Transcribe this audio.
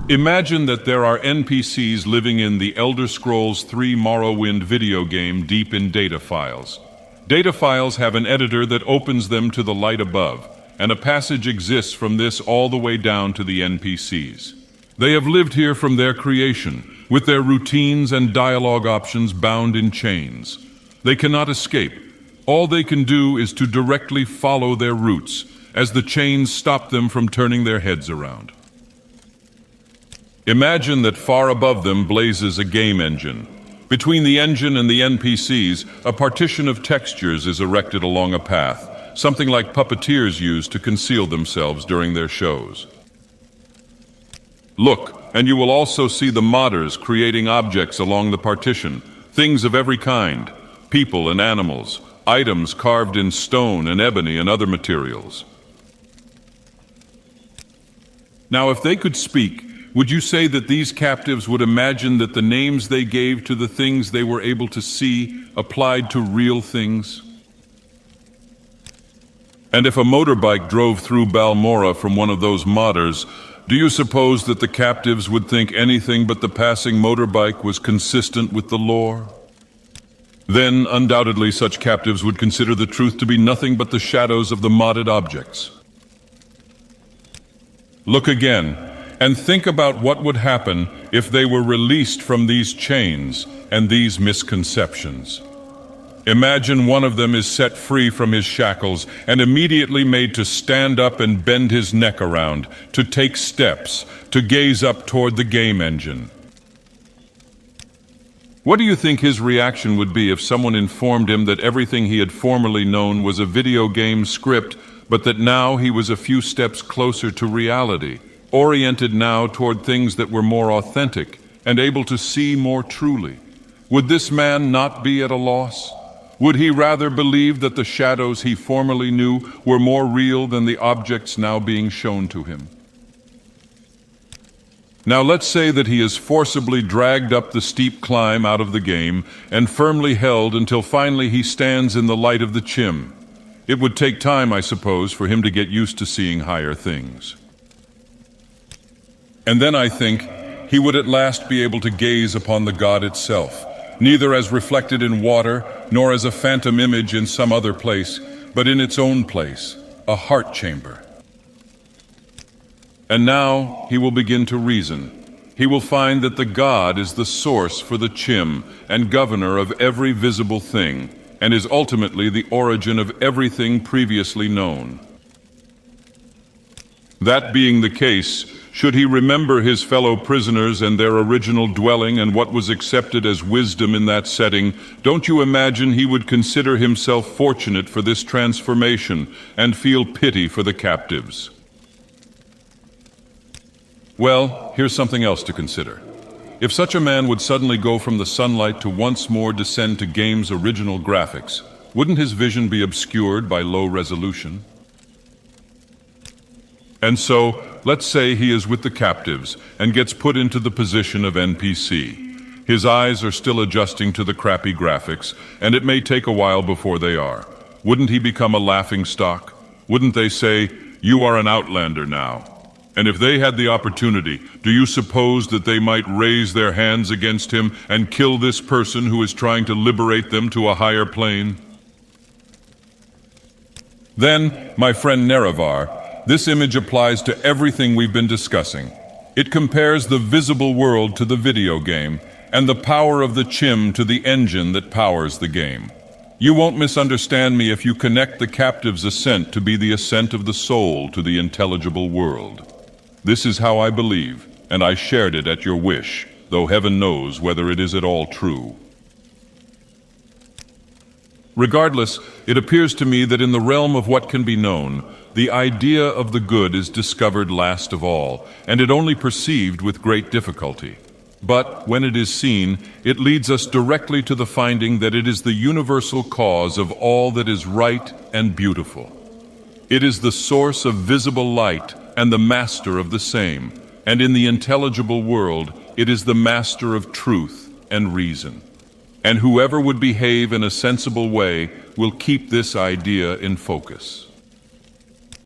Imagine that there are NPCs living in the Elder Scrolls III Morrowind video game deep in data files. Data files have an editor that opens them to the light above, and a passage exists from this all the way down to the NPCs. They have lived here from their creation, with their routines and dialogue options bound in chains. They cannot escape. All they can do is to directly follow their roots, as the chains stop them from turning their heads around. Imagine that far above them blazes a game engine. Between the engine and the NPCs, a partition of textures is erected along a path, something like puppeteers use to conceal themselves during their shows. Look, and you will also see the modders creating objects along the partition, things of every kind, people and animals, items carved in stone and ebony and other materials. Now, if they could speak, would you say that these captives would imagine that the names they gave to the things they were able to see applied to real things? And if a motorbike drove through Balmora from one of those modders, do you suppose that the captives would think anything but the passing motorbike was consistent with the lore? Then, undoubtedly, such captives would consider the truth to be nothing but the shadows of the modded objects. Look again, and think about what would happen if they were released from these chains and these misconceptions. Imagine one of them is set free from his shackles and immediately made to stand up and bend his neck around, to take steps, to gaze up toward the game engine. What do you think his reaction would be if someone informed him that everything he had formerly known was a video game script, but that now he was a few steps closer to reality, oriented now toward things that were more authentic and able to see more truly? Would this man not be at a loss? Would he rather believe that the shadows he formerly knew were more real than the objects now being shown to him? Now let's say that he is forcibly dragged up the steep climb out of the game and firmly held until finally he stands in the light of the Chim. It would take time, I suppose, for him to get used to seeing higher things. And then I think he would at last be able to gaze upon the God itself, neither as reflected in water, nor as a phantom image in some other place, but in its own place, a heart chamber. And now he will begin to reason. He will find that the God is the source for the Chim and governor of every visible thing, and is ultimately the origin of everything previously known. That being the case, should he remember his fellow prisoners and their original dwelling and what was accepted as wisdom in that setting, don't you imagine he would consider himself fortunate for this transformation and feel pity for the captives? Well, here's something else to consider. If such a man would suddenly go from the sunlight to once more descend to game's original graphics, wouldn't his vision be obscured by low resolution? And so, let's say he is with the captives and gets put into the position of NPC. His eyes are still adjusting to the crappy graphics, and it may take a while before they are. Wouldn't he become a laughing stock? Wouldn't they say, "You are an outlander now"? And if they had the opportunity, do you suppose that they might raise their hands against him and kill this person who is trying to liberate them to a higher plane? Then, my friend Nerevar, this image applies to everything we've been discussing. It compares the visible world to the video game, and the power of the Chim to the engine that powers the game. You won't misunderstand me if you connect the captive's ascent to be the ascent of the soul to the intelligible world. This is how I believe, and I shared it at your wish, though heaven knows whether it is at all true. Regardless, it appears to me that in the realm of what can be known, the idea of the good is discovered last of all, and it only perceived with great difficulty. But when it is seen, it leads us directly to the finding that it is the universal cause of all that is right and beautiful. It is the source of visible light and the master of the same, and in the intelligible world, it is the master of truth and reason. And whoever would behave in a sensible way will keep this idea in focus.